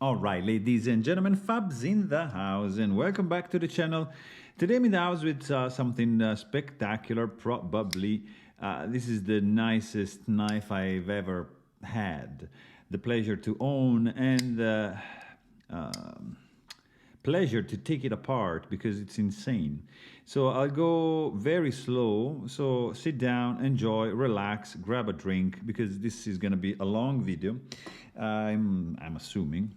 All right, ladies and gentlemen, Fabs in the house, and welcome back to the channel. Today I'm in the house with something spectacular, probably. This is the nicest knife I've ever had the pleasure to own and pleasure to take it apart because it's insane. So I'll go very slow. So sit down, enjoy, relax, grab a drink because this is going to be a long video. I'm assuming.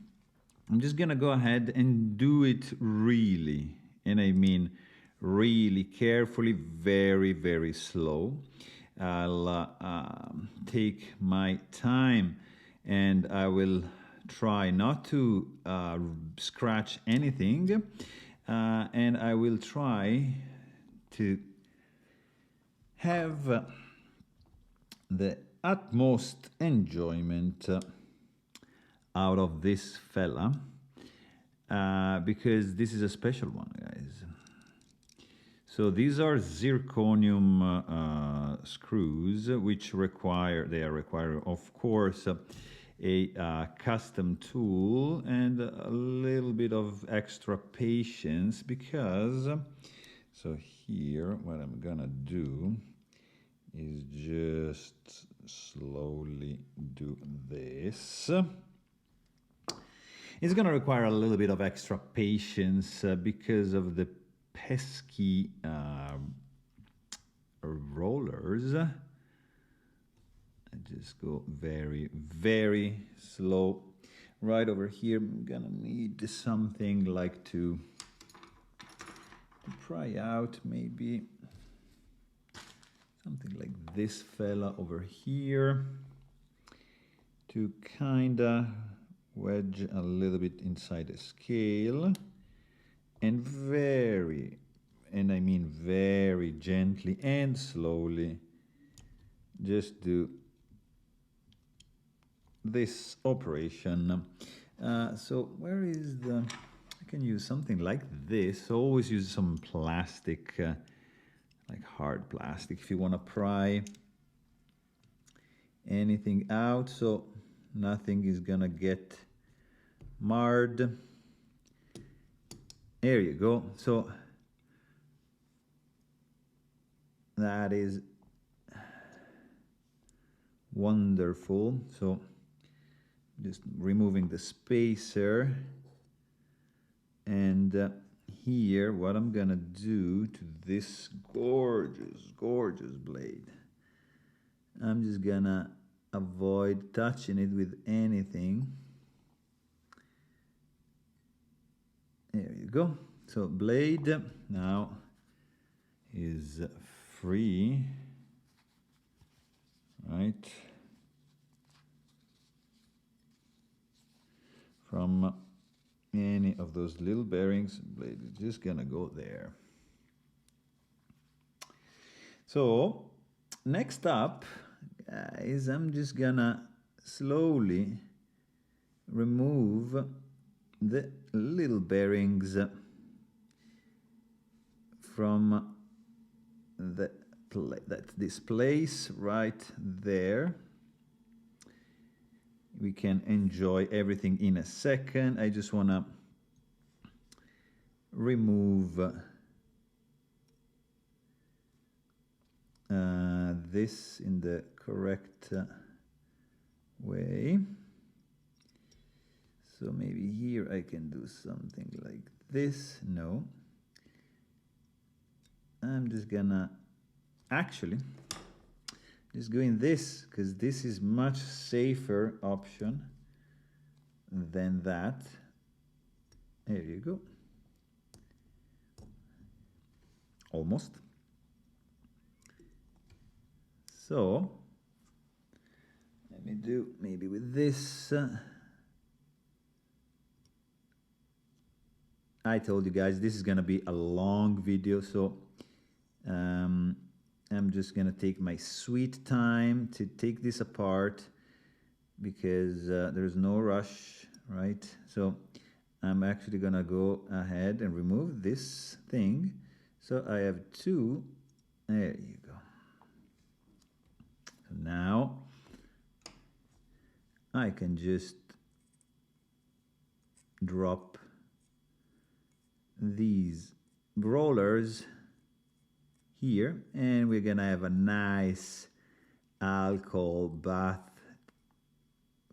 I'm just gonna go ahead and do it really, and I mean really carefully, very, very slow. I'll take my time and I will try not to scratch anything, and I will try to have the utmost enjoyment out of this fella, because this is a special one, guys. So these are zirconium screws, which require of course a custom tool and a little bit of extra patience, because so here what I'm gonna do is just slowly do this. It's going to require a little bit of extra patience because of the pesky rollers. I just go very, very slow. Right over here, I'm going to need something like to pry out, maybe something like this fella over here to kind of wedge a little bit inside the scale, and I mean very gently and slowly just do this operation. So where is I can use something like this. Always use some plastic, like hard plastic, if you want to pry anything out, so nothing is gonna get marred. There you go. So that is wonderful. So just removing the spacer, and here what I'm gonna do to this gorgeous blade, I'm just gonna avoid touching it with anything. There you go. So blade now is free, right, from any of those little bearings. Blade is just gonna go there. So next up, guys, I'm just gonna slowly remove the little bearings from this place right there. We can enjoy everything in a second. I just want to remove this in the correct way. So maybe here I can do something like this. No. I'm just gonna actually just go in this, because this is much safer option than that. There you go. Almost. So let me do maybe with this. I told you guys this is gonna be a long video, so I'm just gonna take my sweet time to take this apart, because there's no rush, right? So I'm actually gonna go ahead and remove this thing. So I have two. There you go. So now I can just drop these rollers here, and we're gonna have a nice alcohol bath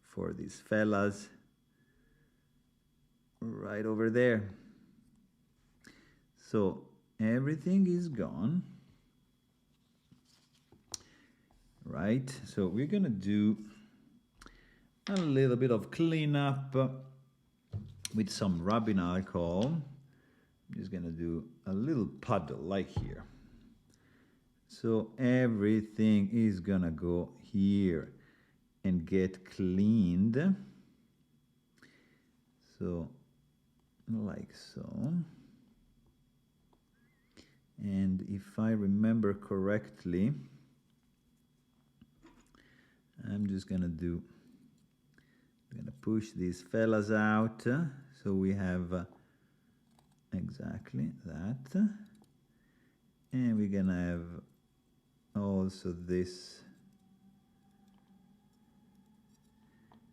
for these fellas right over there. So everything is gone, right? So we're gonna do a little bit of cleanup with some rubbing alcohol. I'm just gonna do a little puddle like here. So everything is gonna go here and get cleaned. So like so. And if I remember correctly, I'm just gonna push these fellas out. So we have exactly that. And we're gonna have also this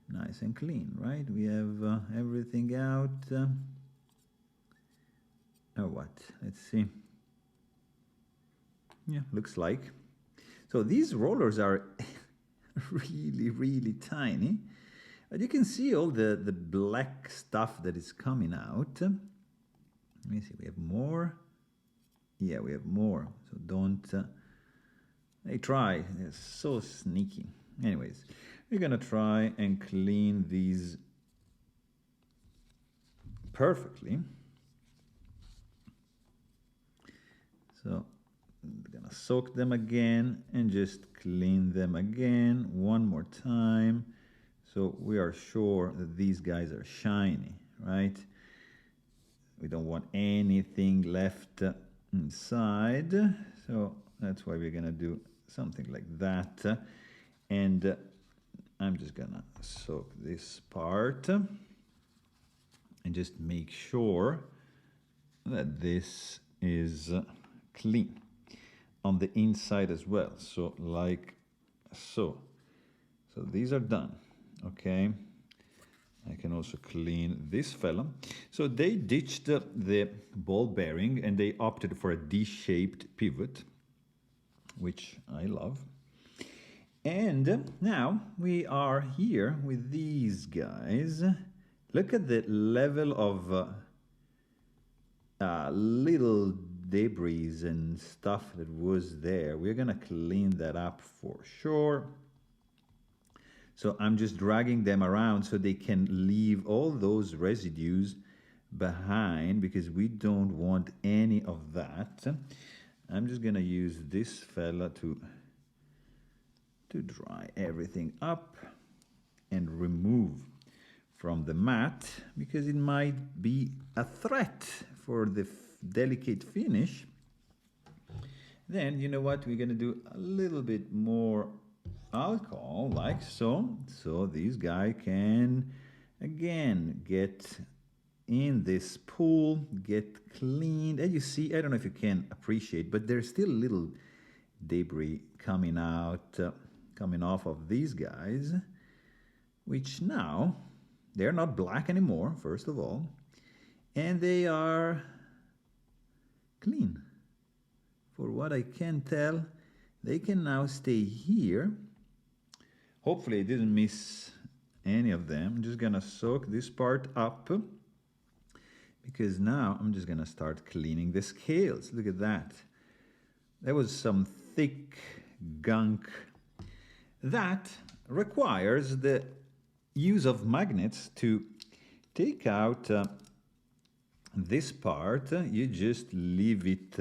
nice and clean, right? We have everything out. Or what? Let's see. Yeah, looks like. So these rollers are really, really tiny. But you can see all the black stuff that is coming out. Let me see, we have more. Yeah, we have more. So don't... they try. They're so sneaky. Anyways, we're going to try and clean these perfectly. So I'm going to soak them again and just clean them again one more time. So we are sure that these guys are shiny, right? We don't want anything left inside. So that's why we're going to do something like that. And I'm just going to soak this part and just make sure that this is clean on the inside as well. So like so. So these are done. Okay. I can also clean this fella. So they ditched the ball bearing and they opted for a D-shaped pivot, which I love. And now we are here with these guys. Look at the level of little debris and stuff that was there. We're gonna clean that up for sure. So I'm just dragging them around so they can leave all those residues behind because we don't want any of that. I'm just gonna use this fella to dry everything up and remove from the mat because it might be a threat for the delicate finish. Then you know what, we're gonna do a little bit more alcohol like so, so this guy can again get in this pool, get cleaned. And you see, I don't know if you can appreciate, but there's still little debris coming out, coming off of these guys, which now they're not black anymore, first of all, and they are clean. For what I can tell, they can now stay here. Hopefully I didn't miss any of them. I'm just gonna soak this part up because now I'm just gonna start cleaning the scales. Look at that. There was some thick gunk. That requires the use of magnets to take out this part. You just leave it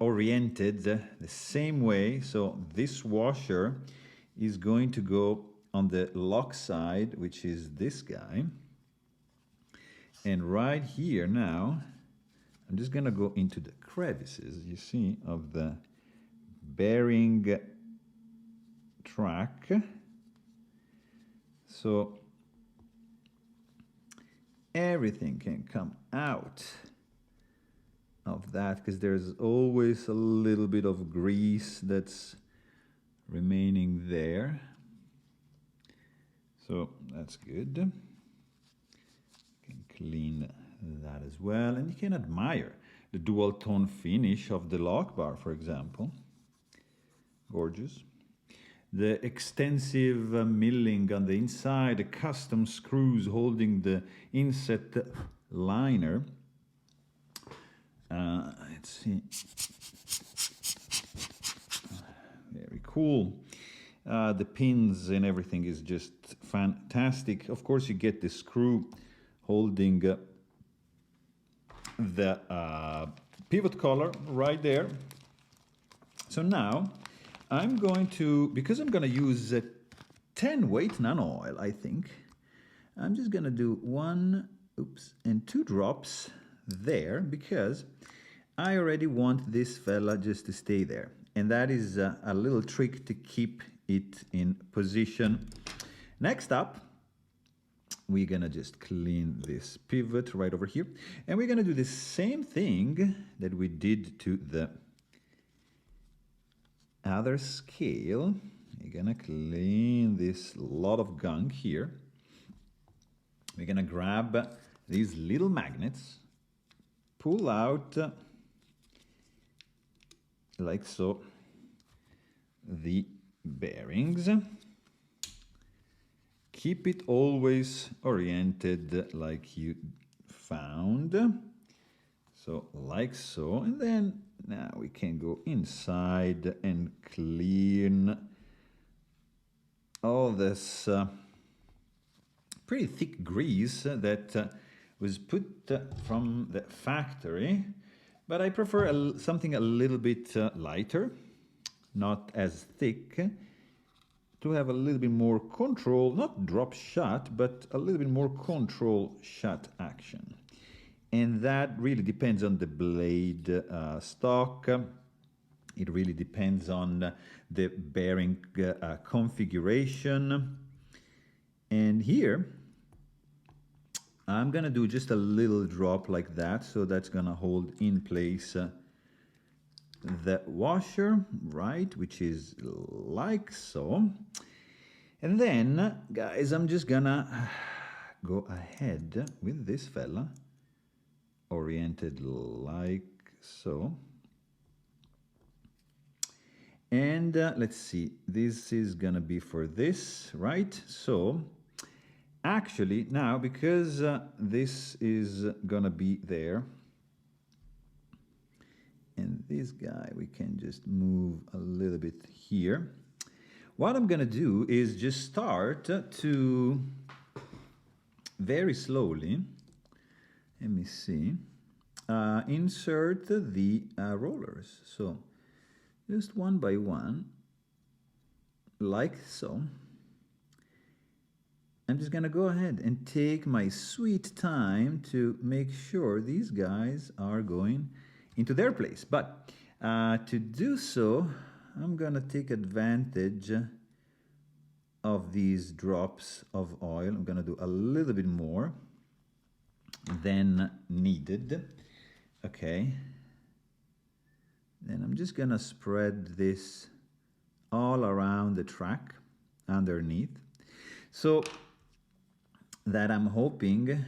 oriented the same way. So this washer is going to go on the lock side, which is this guy. And right here now, I'm just gonna go into the crevices, you see, of the bearing track. So everything can come out of that because there's always a little bit of grease that's remaining there. So that's good. clean that as well. And you can admire the dual tone finish of the lock bar, for example. Gorgeous. The extensive milling on the inside, the custom screws holding the inset liner. Let's see. Very cool. The pins and everything is just fantastic. Of course, you get the screw holding the pivot collar right there. So now I'm going to, because I'm going to use 10 weight nano oil, I think, I'm just going to do 1 and 2 drops there, because I already want this fella just to stay there. And that is a little trick to keep it in position. Next up, we're gonna just clean this pivot right over here. And we're gonna do the same thing that we did to the other scale. We're gonna clean this lot of gunk here. We're gonna grab these little magnets, pull out like so the bearings. Keep it always oriented like you found. So like so, and then now we can go inside and clean all this pretty thick grease that was put from the factory. But I prefer something a little bit lighter, not as thick, to have a little bit more control, not drop shot, but a little bit more control shot action. And that really depends on the blade stock. It really depends on the bearing configuration. And here, I'm gonna do just a little drop like that, so that's gonna hold in place the washer, right, which is like so. And then, guys, I'm just gonna go ahead with this fella, oriented like so. And let's see, this is gonna be for this, right? So actually now, because this is gonna be there, and this guy we can just move a little bit here. What I'm gonna do is just start to very slowly, let me see, insert the rollers. So just one by one, like so. I'm just gonna go ahead and take my sweet time to make sure these guys are going into their place. But to do so, I'm gonna take advantage of these drops of oil. I'm gonna do a little bit more than needed. Okay. Then I'm just gonna spread this all around the track underneath. So that I'm hoping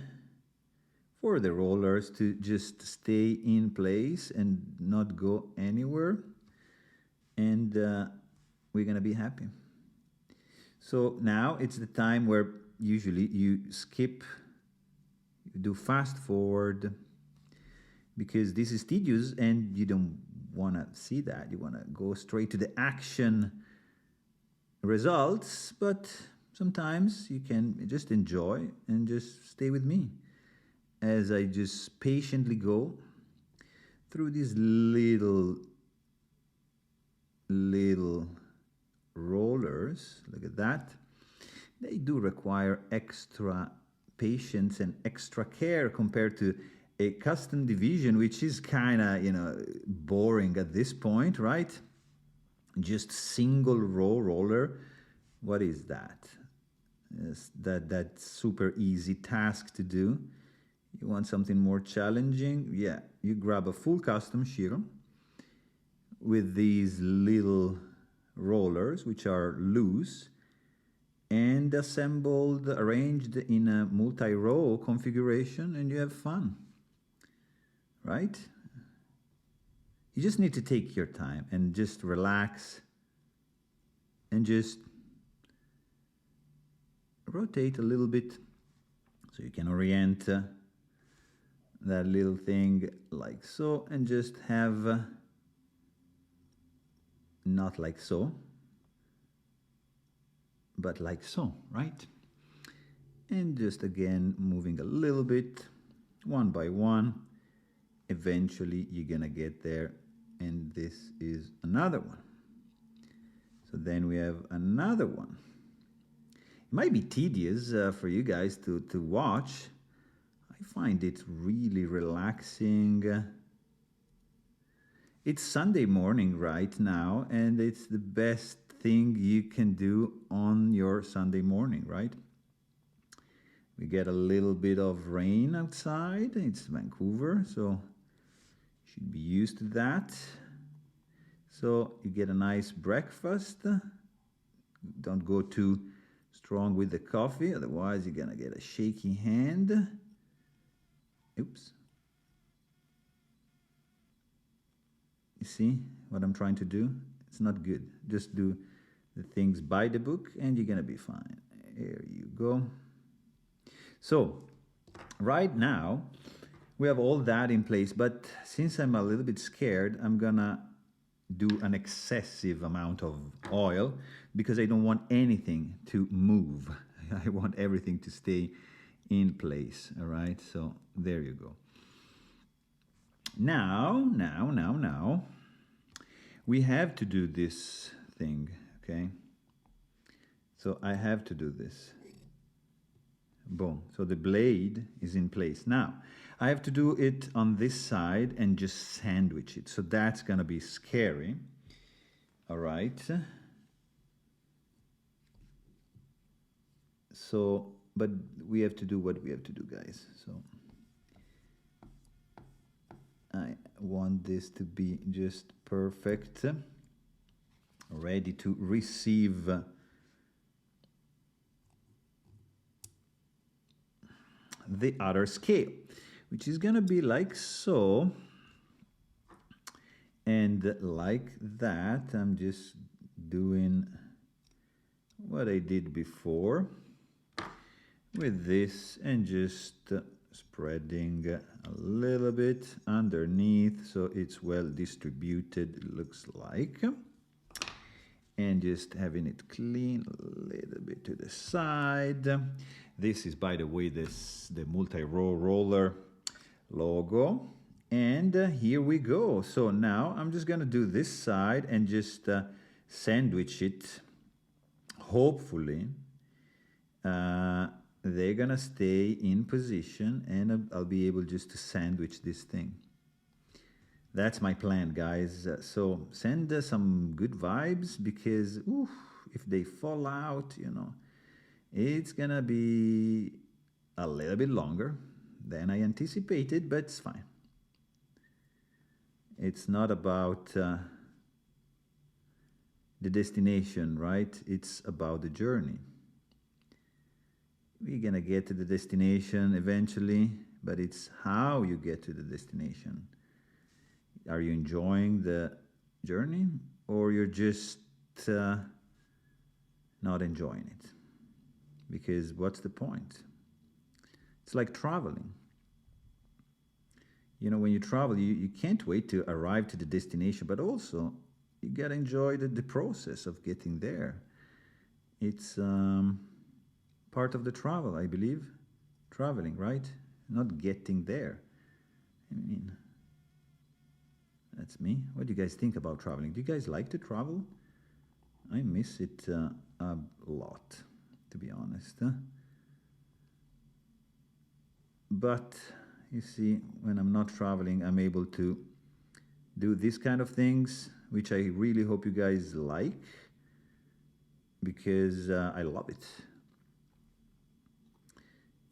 for the rollers to just stay in place and not go anywhere. And we're gonna be happy. So now it's the time where usually you skip, you do fast forward, because this is tedious and you don't wanna see that. You wanna go straight to the action results, but sometimes you can just enjoy and just stay with me as I just patiently go through these little rollers. Look at that. They do require extra patience and extra care compared to a custom division, which is kind of, you know, boring at this point, right? Just single row roller. What is that? Yes, that's super easy task to do. You want something more challenging? Yeah, you grab a full custom Shiro with these little rollers, which are loose, and assembled, arranged in a multi-row configuration, and you have fun, right? You just need to take your time and just relax and just rotate a little bit so you can orient that little thing like so, and just have not like so, but like so, right? And just again moving a little bit, one by one. Eventually you're gonna get there, and this is another one. So then we have another one. It might be tedious for you guys to watch. I find it really relaxing. It's Sunday morning right now, and it's the best thing you can do on your Sunday morning, right? We get a little bit of rain outside. It's Vancouver, so you should be used to that. So you get a nice breakfast. Don't go too strong with the coffee, otherwise you're gonna get a shaky hand. Oops. You see what I'm trying to do? It's not good. Just do the things by the book and you're gonna be fine. Here you go. So right now we have all that in place, but since I'm a little bit scared, I'm gonna do an excessive amount of oil because I don't want anything to move. I want everything to stay in place. All right, so there you go. Now, we have to do this thing, okay? So I have to do this. Boom. So the blade is in place. Now, I have to do it on this side and just sandwich it. So that's going to be scary. All right. So, but we have to do what we have to do, guys. So I want this to be just perfect. Ready to receive the other scale, which is gonna be like so, and like that. I'm just doing what I did before with this and just spreading a little bit underneath so it's well distributed, it looks like, and just having it clean a little bit to the side. This is, by the way, the multi-row roller logo. And here we go. So now I'm just going to do this side and just sandwich it. Hopefully, they're going to stay in position and I'll be able just to sandwich this thing. That's my plan, guys. So send some good vibes because if they fall out, you know, it's gonna be a little bit longer than I anticipated, but it's fine. It's not about the destination, right? It's about the journey. We're gonna get to the destination eventually, but it's how you get to the destination. Are you enjoying the journey, or you're just not enjoying it? Because what's the point? It's like traveling. You know, when you travel, you can't wait to arrive to the destination, but also you gotta enjoy the process of getting there. It's part of the travel, I believe. Traveling, right? Not getting there. I mean, that's me. What do you guys think about traveling? Do you guys like to travel? I miss it a lot, to be honest. But you see, when I'm not traveling, I'm able to do these kind of things, which I really hope you guys like, because I love it.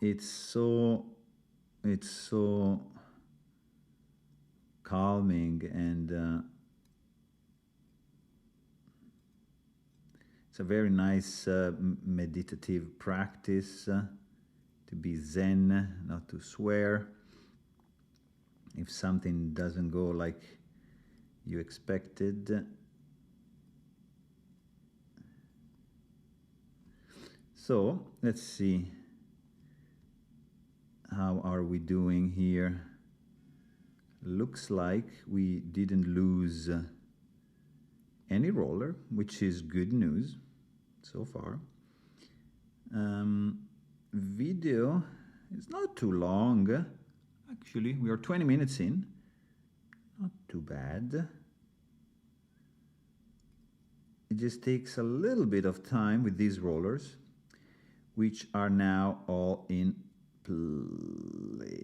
It's so calming and It's a very nice meditative practice to be zen, not to swear. If something doesn't go like you expected. So let's see, how are we doing here? Looks like we didn't lose any roller, which is good news so far. Video is not too long. Actually, we are 20 minutes in. Not too bad. It just takes a little bit of time with these rollers, which are now all in place.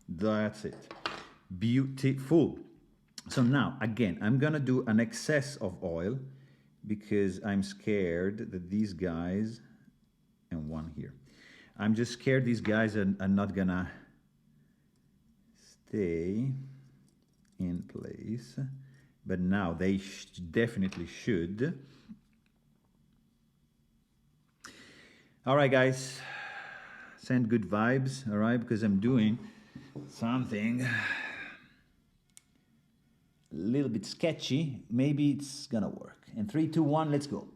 That's it. Beautiful. So now, again, I'm gonna do an excess of oil because I'm scared that these guys, and one here, I'm just scared these guys are not gonna stay in place, but now they definitely should. All right, guys, send good vibes, all right, because I'm doing something a little bit sketchy. Maybe it's gonna work. In 3, 2, 1, let's go.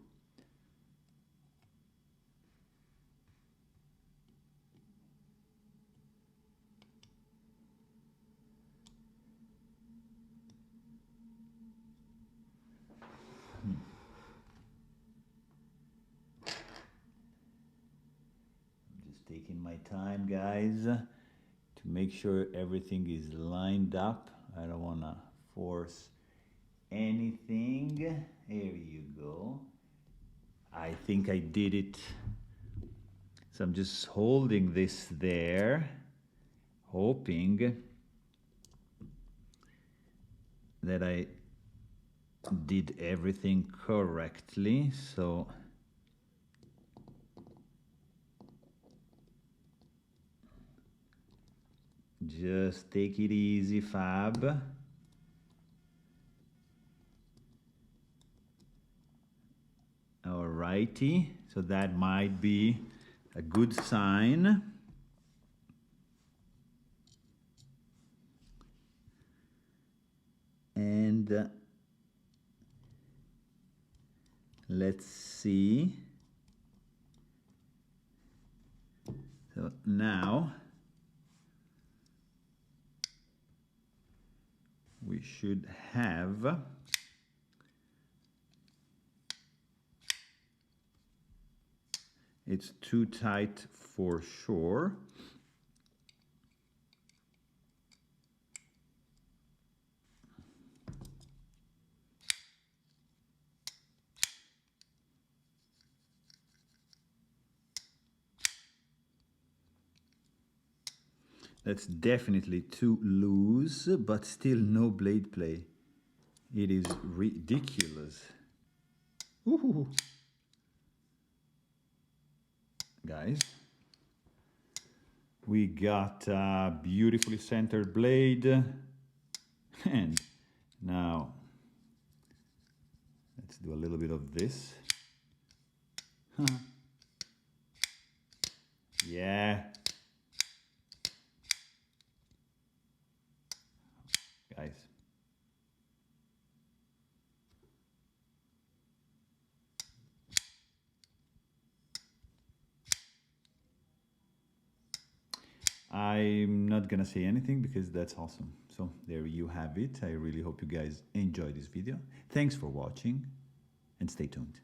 Taking my time, guys, to make sure everything is lined up. I don't want to force anything. Here you go. I think I did it. So I'm just holding this there, hoping that I did everything correctly. So just take it easy, Fab. Alrighty, so that might be a good sign. And let's see. So now we should have it's too tight for sure. That's definitely too loose, but still no blade play. It is ridiculous. Ooh. Guys, we got a beautifully centered blade, and now let's do a little bit of this. Yeah. Guys. I'm not gonna say anything because that's awesome. So there you have it. I really hope you guys enjoyed this video. Thanks for watching and stay tuned.